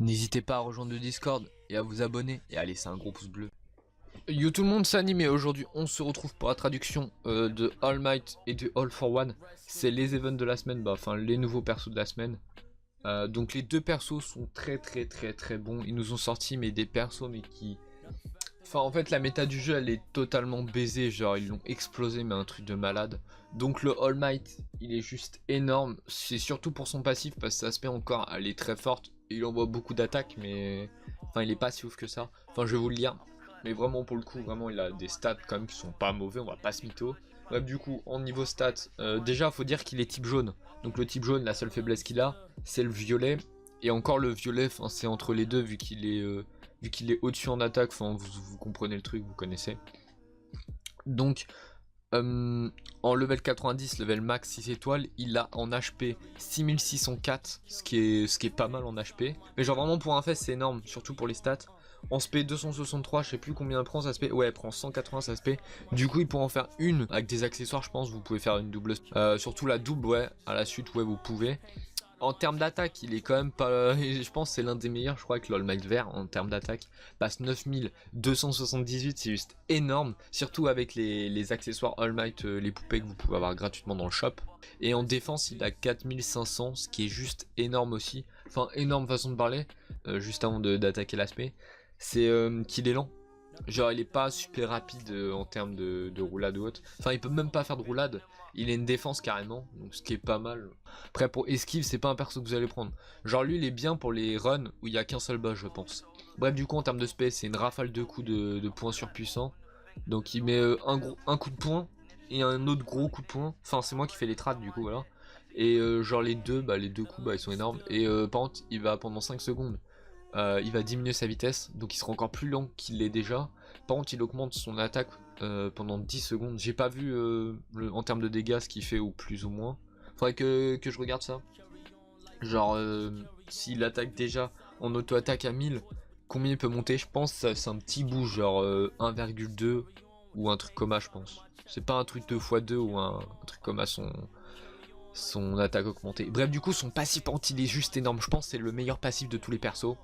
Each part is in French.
N'hésitez pas à rejoindre le Discord et à vous abonner et à laisser un gros pouce bleu. Yo tout le monde, c'est Anime et aujourd'hui on se retrouve pour la traduction de All Might et de All for One. C'est les events de la semaine, enfin les nouveaux persos de la semaine. Donc les deux persos sont très bons. Ils nous ont sorti mais des persos mais qui... Enfin en fait la méta du jeu elle est totalement baisée, genre ils l'ont explosé mais un truc de malade. Donc le All Might il est juste énorme, c'est surtout pour son passif parce que ça se met encore, elle est très forte. Il envoie beaucoup d'attaques mais... Enfin il est pas si ouf que ça, enfin je vais vous le lire. Mais vraiment pour le coup, vraiment il a des stats quand même qui sont pas mauvais, on va pas se mytho. Bref du coup en niveau stats, déjà faut dire qu'il est type jaune. Donc le type jaune, la seule faiblesse qu'il a, c'est le violet. Et encore le violet, c'est entre les deux vu qu'il est au-dessus en attaque, enfin vous comprenez le truc, vous connaissez. Donc en level 90, level max 6 étoiles, il a en HP 6604, ce qui est pas mal en HP. Mais genre vraiment pour un fest c'est énorme, surtout pour les stats. En SP 263, je sais plus combien elle prend sa SP. Ouais, elle prend 180 sa SP. Du coup, il pourra en faire une avec des accessoires, je pense. Vous pouvez faire une double. Surtout la double, ouais. À la suite, ouais, vous pouvez. En termes d'attaque, il est quand même pas... Je pense que c'est l'un des meilleurs, je crois, avec l'All Might vert en termes d'attaque. Passe 9278, c'est juste énorme. Surtout avec les accessoires All Might, les poupées que vous pouvez avoir gratuitement dans le shop. Et en défense, il a 4500, ce qui est juste énorme aussi. Enfin, énorme façon de parler, juste avant d'attaquer l'aspect. C'est qu'il est lent. Genre il est pas super rapide en termes de roulade ou autre. Enfin il peut même pas faire de roulade. Il a une défense carrément, donc ce qui est pas mal. Après pour esquive c'est pas un perso que vous allez prendre. Genre lui il est bien pour les runs où il y a qu'un seul boss je pense. Bref du coup en termes de space c'est une rafale de coups de poing surpuissant. Donc il met un coup de poing et un autre gros coup de poing. Enfin c'est moi qui fais les trades du coup voilà. Et genre les deux coups ils sont énormes. Et par contre il va pendant 5 secondes. Il va diminuer sa vitesse, donc il sera encore plus lent qu'il l'est déjà. Par contre, il augmente son attaque pendant 10 secondes. J'ai pas vu en termes de dégâts ce qu'il fait, ou plus ou moins. Faudrait que je regarde ça. Genre, s'il attaque déjà en auto-attaque à 1000, combien il peut monter? Je pense que c'est un petit bout, genre 1,2 ou un truc comme ça, je pense. C'est pas un truc 2x2 ou un truc comme à son attaque augmentée. Bref, du coup, son passif il est juste énorme. Je pense que c'est le meilleur passif de tous les persos.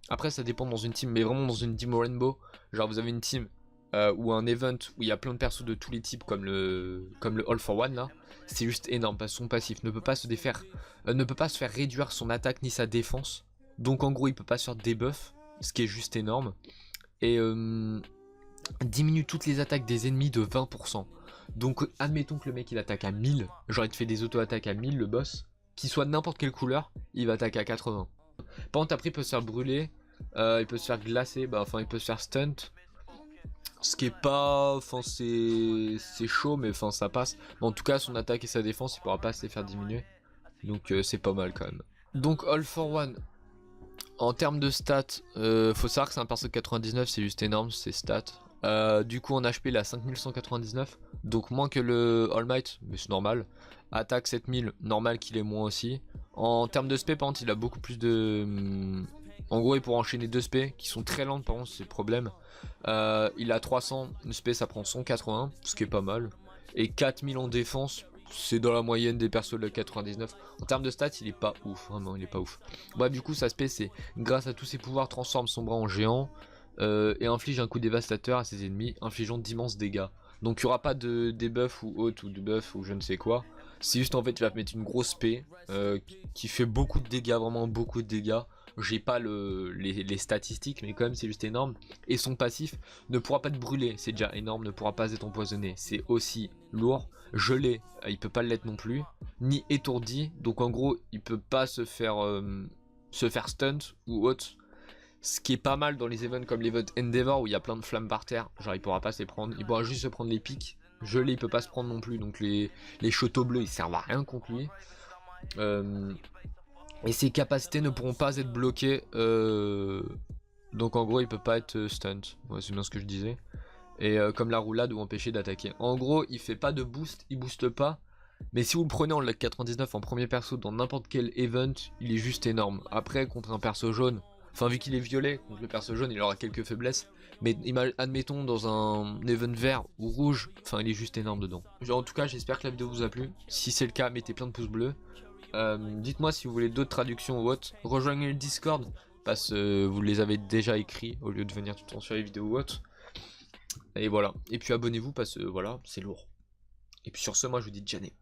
Après, ça dépend dans une team, mais vraiment dans une team Rainbow. Genre, vous avez une team ou un event où il y a plein de persos de tous les types, comme le All for One là. C'est juste énorme parce que son passif ne peut pas se défaire, ne peut pas se faire réduire son attaque ni sa défense. Donc, en gros, il peut pas se faire debuff, ce qui est juste énorme. Et diminue toutes les attaques des ennemis de 20%. Donc admettons que le mec il attaque à 1000, genre il te fait des auto-attaques à 1000 le boss, qu'il soit de n'importe quelle couleur, il va attaquer à 80. Par contre après il peut se faire brûler, il peut se faire glacer, il peut se faire stunt. Ce qui est pas, c'est chaud mais ça passe. Mais en tout cas son attaque et sa défense il pourra pas se les faire diminuer. Donc c'est pas mal quand même. Donc All for One. En termes de stats, faut savoir que c'est un perso de 99, c'est juste énorme ces stats. Du coup en HP il a 5199, donc moins que le All Might, mais c'est normal. Attaque 7000, normal qu'il ait moins aussi. En termes de spé par contre il a beaucoup plus de... En gros il pourra enchaîner deux spé qui sont très lentes par contre c'est le problème. Il a 300, une spé ça prend 180, ce qui est pas mal. Et 4000 en défense, c'est dans la moyenne des persos de 99. En termes de stats, il est pas ouf, vraiment, il est pas ouf. Bref, du coup, sa spé, c'est grâce à tous ses pouvoirs, transforme son bras en géant et inflige un coup dévastateur à ses ennemis, infligeant d'immenses dégâts. Donc, il n'y aura pas de debuff ou autre, ou de buff ou je ne sais quoi. C'est juste en fait, tu vas mettre une grosse spé qui fait beaucoup de dégâts, vraiment beaucoup de dégâts. J'ai pas les statistiques, mais quand même, c'est juste énorme. Et son passif ne pourra pas te brûler, c'est déjà énorme, ne pourra pas être empoisonné, c'est aussi lourd. Gelé, il peut pas l'être non plus, ni étourdi, donc en gros il peut pas se faire stunt ou autre, ce qui est pas mal dans les events comme l'event Endeavor où il y a plein de flammes par terre, genre il pourra pas se les prendre, il pourra juste se prendre les pics. Gelé il peut pas se prendre non plus, donc les choteaux bleus ils servent à rien contre lui. Et ses capacités ne pourront pas être bloquées, donc en gros il peut pas être stunt, ouais, c'est bien ce que je disais. Et comme la roulade ou empêcher d'attaquer. En gros, il fait pas de boost, il booste pas. Mais si vous le prenez en lag 99 en premier perso dans n'importe quel event, il est juste énorme. Après, contre un perso jaune, enfin vu qu'il est violet, contre le perso jaune, il aura quelques faiblesses. Mais admettons dans un event vert ou rouge, il est juste énorme dedans. Genre, en tout cas, j'espère que la vidéo vous a plu. Si c'est le cas, mettez plein de pouces bleus. Dites-moi si vous voulez d'autres traductions ou autres. Rejoignez le Discord. parce que vous les avez déjà écrits au lieu de venir tout le temps sur les vidéos ou autres. Et voilà. Et puis abonnez-vous parce que voilà, c'est lourd. Et puis sur ce, moi je vous dis Janet.